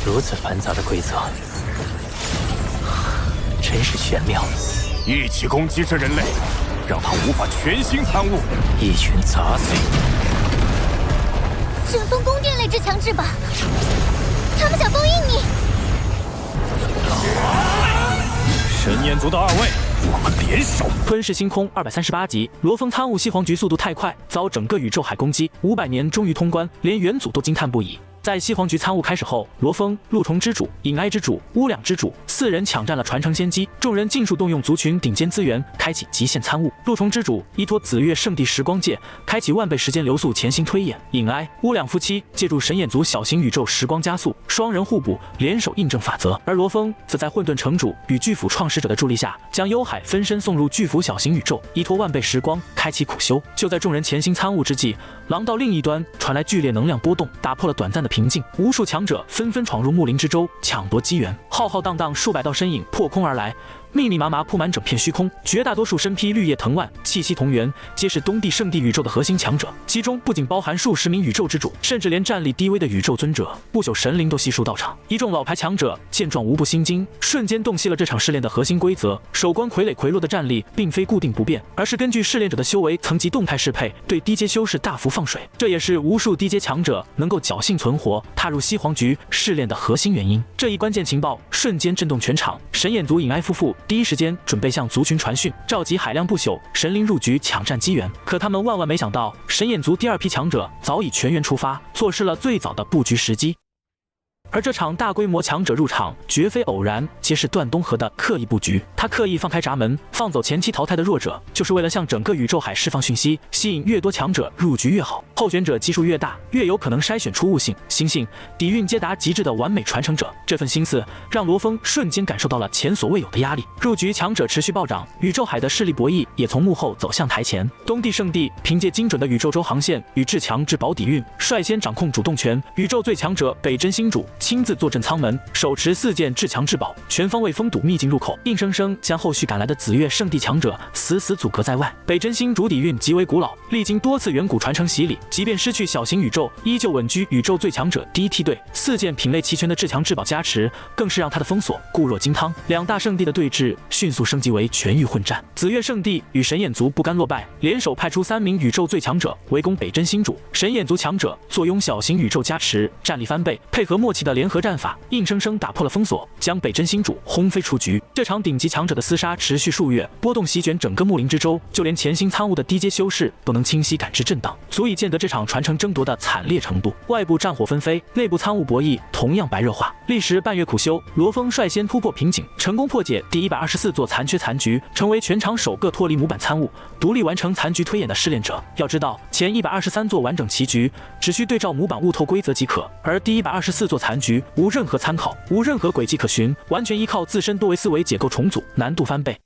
如此繁雜的規則，真是玄妙。一起攻擊這人類，讓他無法全心參悟。一群雜碎！神風宮殿類之強制吧，他們想封印你。神眼族的2位，我们联手。吞噬星空238集，罗峰參悟西皇局速度太快，遭整個宇宙海攻擊，500年終於通關，連元祖都驚嘆不已。在西皇局參悟開始後，羅峰、陸蟲之主、隱哀之主、烏兩之主4人搶佔了傳承先機，眾人盡數動用族群頂尖資源，開啟極限參悟。陸蟲之主依托紫月聖地時光界，開啟萬倍時間流速潛行推演；隱哀、烏兩夫妻借助神眼族小型宇宙時光加速，雙人互補，聯手印證法則。而羅峰則在混沌城主與巨斧創始者的助力下，將幽海分身送入巨斧小型宇宙，依托萬倍時光開啟苦修。就在眾人潛心參悟之際，廊道另一端傳來劇烈能量波動，打破了短暫的平靜，無數強者紛紛闖入木林之舟，搶奪機緣。浩浩蕩蕩數百道身影破空而來，密密麻麻鋪滿整片虛空，絕大多數身披綠葉藤蔓，氣息同源，皆是東帝聖地宇宙的核心強者。其中不僅包含數十名宇宙之主，甚至連戰力低微的宇宙尊者、不朽神靈都悉數到場。一眾老牌強者見狀無不心驚，瞬間洞悉了這場試煉的核心規則：守關傀儡魁落的戰力並非固定不變，而是根據試煉者的修為層級動態適配，對低階修士大幅放水。這也是無數低階強者能夠僥倖存活，踏入西皇局試煉的核心原因。這一關鍵情報瞬間震動全場，神眼族隱哀夫婦第一時間準備向族群傳訊，召集海量不朽神靈入局搶占機緣。可他們萬萬沒想到，神眼族第2批強者早已全員出發，錯失了最早的布局時機。而這場大規模強者入場絕非偶然，皆是段東河的刻意布局。他刻意放開閘門，放走前期淘汰的弱者，就是為了向整個宇宙海釋放訊息，吸引越多強者入局越好。候選者基數越大，越有可能篩選出悟性、心性、底蘊皆達極致的完美傳承者。這份心思讓羅峰瞬間感受到了前所未有的壓力。入局強者持續暴漲，宇宙海的勢力博弈也從幕後走向台前。東帝聖地憑借精準的宇宙周航線與至強至寶底蘊，率先掌控主動權。宇宙最強者北真星主親自坐鎮艙門，手持4件至強至寶，全方位封堵秘境入口，硬生生將後續趕來的紫月聖地強者死死阻隔在外。北真星主底蘊極為古老，歷經多次遠古傳承洗禮，即便失去小型宇宙，依舊穩居宇宙最強者第一梯隊。4件品類齊全的至強至寶加持，更是讓他的封鎖固若金湯。2大聖地的對峙迅速升級為全域混戰。紫月聖地與神眼族不甘落敗，聯手派出3名宇宙最強者圍攻北真星主。神眼族強者坐擁小型宇宙加持，戰力翻倍，配合默契的聯合戰法，硬生生打破了封鎖，將北真星主轟飛出局。這場頂級強者的廝殺持續數月，波動席捲整個木林之舟，就連潛心參悟的低階修士都能清晰感知震盪，足以見得這場傳承爭奪的慘烈程度。外部戰火紛飛，內部參悟博弈同樣白熱化。歷時半月苦修，羅峰率先突破瓶頸，成功破解第124座殘缺殘局，成為全場首個脫離模板參悟、獨立完成殘局推演的試煉者。要知道，前123座完整棋局只需對照模板悟透規則即可，而第124座殘局無任何參考，無任何軌跡可循，完全依靠自身多維思維解構重組，難度翻倍。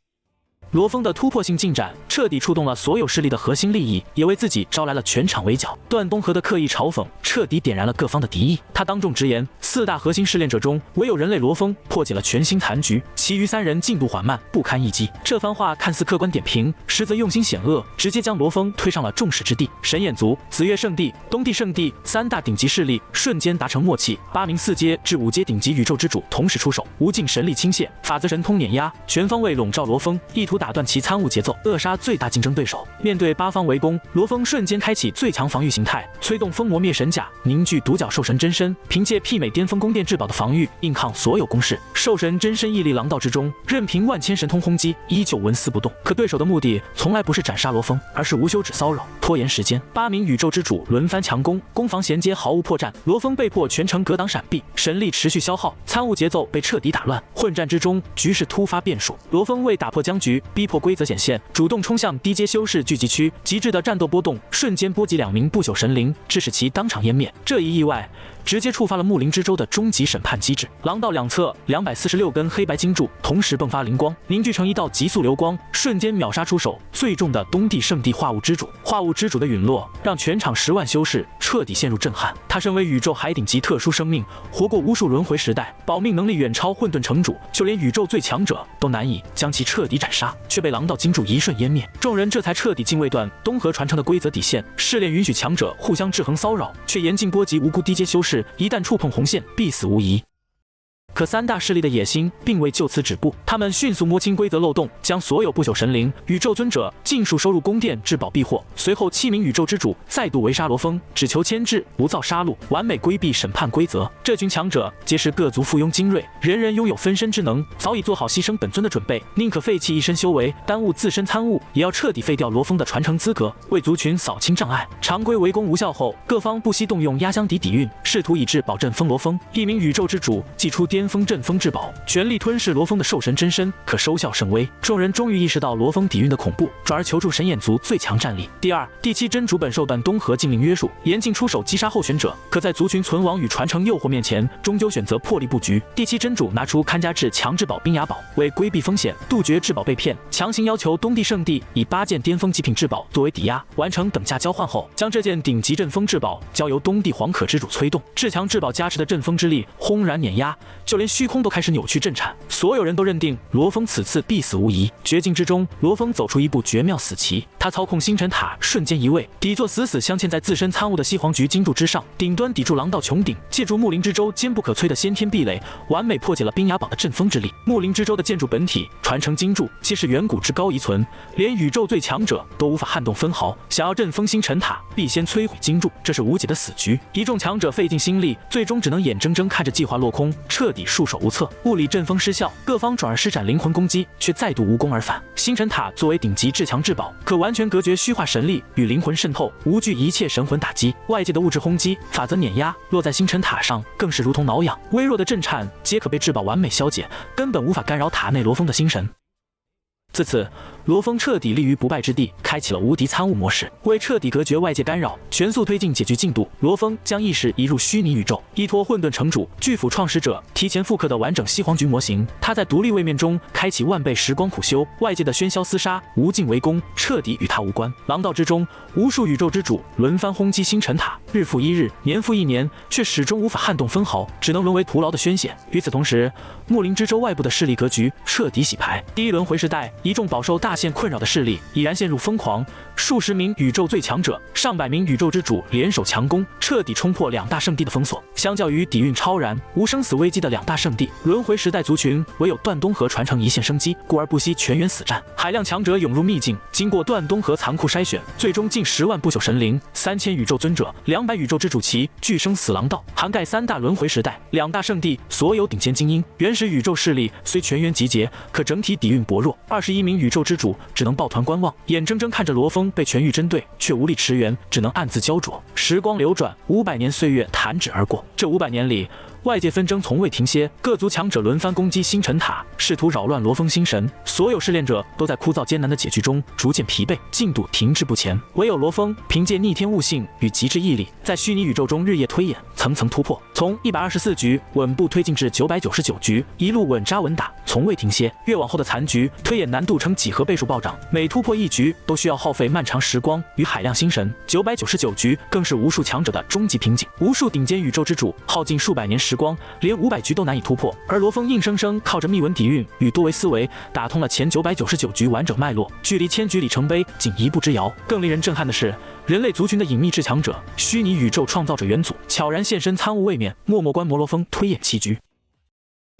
羅峰的突破性進展徹底觸動了所有勢力的核心利益，也為自己招來了全場圍剿。段東河的刻意嘲諷徹底點燃了各方的敵意。他當眾直言，4大核心試煉者中，唯有人類羅峰破解了全新殘局，其餘3人進度緩慢，不堪一擊。這番話看似客觀點評，實則用心險惡，直接將羅峰推上了眾矢之的。神眼族、紫月聖地、東帝聖地3大頂級勢力瞬間達成默契，8名4階至5階頂級宇宙之主同時出手，無盡神力傾瀉，法則神通碾壓，全方位籠罩羅峰，意圖打斷其參悟節奏，扼殺最大競爭對手。面對8方圍攻，羅峰瞬間開啟最強防禦形態，催動封魔滅神甲，凝聚獨角獸神真身，憑借媲美巔峰宮殿至寶的防禦，硬抗所有攻勢。獸神真身屹立廊道之中，任憑萬千神通轟擊，依舊紋絲不動。可對手的目的從來不是斬殺羅峰，而是無休止騷擾、拖延時間。8名宇宙之主輪番強攻，攻防銜接毫無破綻，羅峰被迫全程格擋閃避，神力持續消耗，參悟節奏被徹底打亂。混戰之中，局勢突發變數，羅峰為打破僵局，逼迫規則顯現，主動衝向低階修士聚集區，極致的戰鬥波動瞬間波及2名不朽神靈，致使其當場湮滅。這一意外直接觸發了木林之舟的終極審判機制。廊道兩側246根黑白金柱同時迸發靈光，凝聚成一道急速流光，瞬間秒殺出手最重的東帝聖地化物之主。化物之主的隕落讓全場10萬修士徹底陷入震撼。他身為宇宙海頂級特殊生命，活過無數輪迴時代，保命能力遠超混沌城主，就連宇宙最強者都難以將其徹底斬殺，卻被廊道金柱一瞬湮滅。眾人這才徹底敬畏斷東河傳承的規則底線，試煉允許強者互相制衡騷擾，卻嚴禁波及無辜低階修士，一旦觸碰紅線必死無疑。可三大勢力的野心並未就此止步，他們迅速摸清規則漏洞，將所有不朽神靈、宇宙尊者尽數收入宮殿至寶避禍。隨後7名宇宙之主再度圍殺羅峰，只求牽制，不造殺戮，完美規避審判規則。這群強者皆是各族附庸精銳，人人擁有分身之能，早已做好犧牲本尊的準備，寧可廢棄一身修為，耽誤自身參悟，也要徹底廢掉羅峰的傳承資格，為族群掃清障礙。常規圍攻無效後，各方不惜動用壓箱底底蘊，試圖以至寶鎮封羅峰。一名宇宙之主祭出巔峰陣風至寶，全力吞噬羅峰的兽神真身，可收效甚微。众人終於意識到羅峰底蘊的恐怖，轉而求助神眼族最強戰力。第2、第7真主本受段東河禁令約束，嚴禁出手擊殺候選者，可在族群存亡與傳承誘惑面前，終究選擇破例布局。第7真主拿出看家至強至寶冰崖寶，為規避風險，杜絕至寶被騙，強行要求東帝聖地以8件巔峰極品至寶作為抵押，完成等價交換後，將這件頂級陣風至寶交由東帝黃可之主催動。至強至寶加持的陣風之力轟然碾壓，就連虛空都開始扭曲震顫。所有人都認定羅峰此次必死無疑。絕境之中，羅峰走出一步絕妙死棋，他操控星辰塔瞬間移位，底座死死鑲嵌在自身參悟的西皇局金柱之上，頂端抵住狼道穹頂，借助木靈之舟堅不可摧的先天壁壘，完美破解了冰崖堡的陣風之力。木靈之舟的建築本體傳承金柱，皆是遠古之高遺存，連宇宙最強者都無法撼動分毫。想要陣風星辰塔，必先摧毀金柱，這是無解的死局。一眾強者費盡心力，最終只能眼睜睜看着計劃落空，徹底束手無策。物理陣風失效，各方轉而施展靈魂攻擊，卻再度無功而返。星辰塔作為頂級至強至寶，可完全隔絕虛化神力與靈魂滲透，無懼一切神魂打擊。外界的物質轟擊、法則碾壓，落在星辰塔上更是如同撓癢，微弱的震顫皆可被至寶完美消解，根本無法干擾塔內羅峰的心神。自此，羅峰徹底立於不敗之地，開啟了無敵參悟模式。為徹底隔絕外界干擾，全速推進解局進度，羅峰將意識移入虛擬宇宙，依托混沌城主、巨斧創始者提前複刻的完整西皇局模型。他在獨立位面中開啟萬倍時光苦修，外界的喧囂廝殺、無盡圍攻，徹底與他無關。狼道之中，無數宇宙之主輪番轟擊星辰塔，日復一日，年復一年，卻始終無法撼動分毫，只能淪為徒勞的宣洩。與此同時，木靈之舟外部的勢力格局徹底洗牌。第一輪回時代，一眾飽受大限困擾的勢力已然陷入瘋狂，數十名宇宙最強者、上百名宇宙之主聯手強攻，徹底衝破2大聖地的封鎖。相較於底蘊超然、無生死危機的2大聖地，輪回時代族群唯有段東河傳承一線生機，故而不惜全員死戰。海量強者湧入秘境，經過段東河殘酷篩選，最終近10萬不朽神靈、3000宇宙尊者、200宇宙之主旗，俱生死狼道，涵蓋3大輪回時代、2大聖地所有頂尖精英。原始宇宙勢力雖全員集結，可整體底蘊薄弱，21名宇宙之主只能抱團觀望，眼睜睜看着羅峰被全域針對，卻無力馳援，只能暗自焦灼。時光流轉，500年歲月彈指而過。這500年裡，外界紛爭從未停歇，各族強者輪番攻擊星辰塔，試圖擾亂羅峰心神。所有試煉者都在枯燥艱難的解局中逐漸疲憊，進度停滯不前。唯有羅峰憑借逆天悟性與極致毅力，在虛擬宇宙中日夜推演，層層突破。從124局穩步推進至999局，一路穩紮穩打，從未停歇。越往後的殘局，推演難度呈幾何倍數暴漲，每突破一局都需要耗費漫長時光與海量心神。999局更是無數強者的終極瓶頸，無數頂尖宇宙之主耗盡數百年時光，連500局都難以突破，而羅峰硬生生靠着密文底蘊與多維思維打通了前999局完整脈絡，距離1000局里程碑僅一步之遙。更令人震撼的是，人類族群的隱秘至強者、虛擬宇宙創造者元祖悄然現身參悟位面，默默觀摩羅峰推演7局。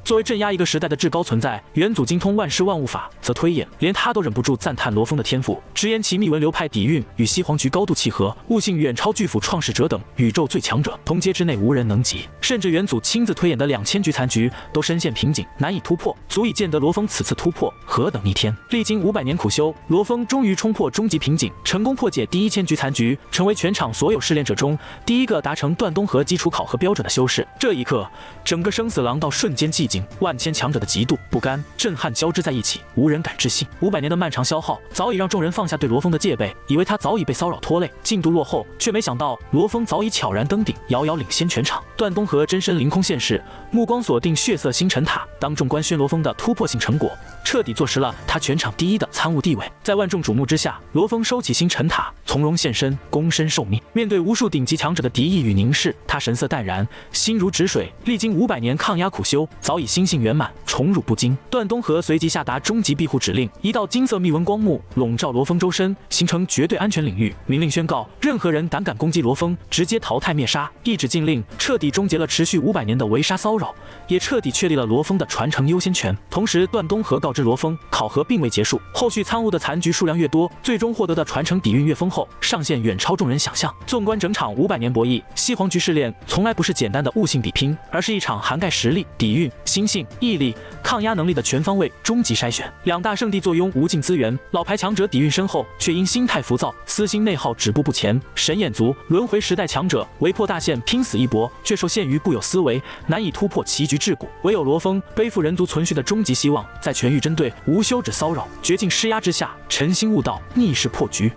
作為鎮壓一個時代的至高存在，元祖精通萬事萬物法則推演，連他都忍不住讚嘆羅峰的天賦，直言其密文流派底蘊與西皇局高度契合，悟性遠超巨斧創始者等宇宙最強者，同階之內無人能及。甚至元祖親自推演的2000局殘局都深陷瓶頸，難以突破，足以見得羅峰此次突破何等逆天。歷經500年苦修，羅峰終於衝破終極瓶頸，成功破解第1000局殘局，成為全場所有試煉者中第一個達成段東河基礎考核標準的修士。這一刻，整個生死狼道瞬間寂靜，萬千強者的嫉妒、不甘、震撼交織在一起，無人敢置信。500年的漫長消耗，早已讓眾人放下對羅峰的戒備，以為他早已被騷擾拖累，進度落後，卻沒想到羅峰早已悄然登頂，遙遙領先全場。段東河真身凌空現世，目光鎖定血色星辰塔，當眾官宣羅峰的突破性成果。徹底坐實了他全場第一的參悟地位。在萬眾矚目之下，羅峰收起星辰塔，從容現身，躬身受命。面對無數頂級強者的敵意與凝視，他神色淡然，心如止水。歷經500年抗壓苦修，早已心性圓滿，寵辱不驚。段東河隨即下達終極庇護指令，一道金色密紋光幕籠罩羅峰周身，形成絕對安全領域。明令宣告，任何人膽敢攻擊羅峰，直接淘汰滅殺。一紙禁令徹底終結了持續500年的圍殺騷擾，也徹底確立了羅峰的傳承優先權。同時，段東河告知羅峰，考核並未結束，後續參悟的殘局數量越多，最終獲得的傳承底蘊越豐厚，上限遠超眾人想象。縱觀整場500年博弈，西皇局試煉從來不是簡單的悟性比拼，而是一場涵蓋實力、底蘊、心性、毅力、抗壓能力的全方位終極篩選。兩大聖地坐擁無盡資源，老牌強者底蘊深厚，卻因心態浮躁、私心內耗止步不前。神眼族輪回時代強者圍破大限拼死一搏，卻受限於固有思維，難以突破棋局桎梏。唯有羅峰背負人族存續的終極希望，在全域針對無休止騷擾、絕境施壓之下，誠心悟道，逆勢破局。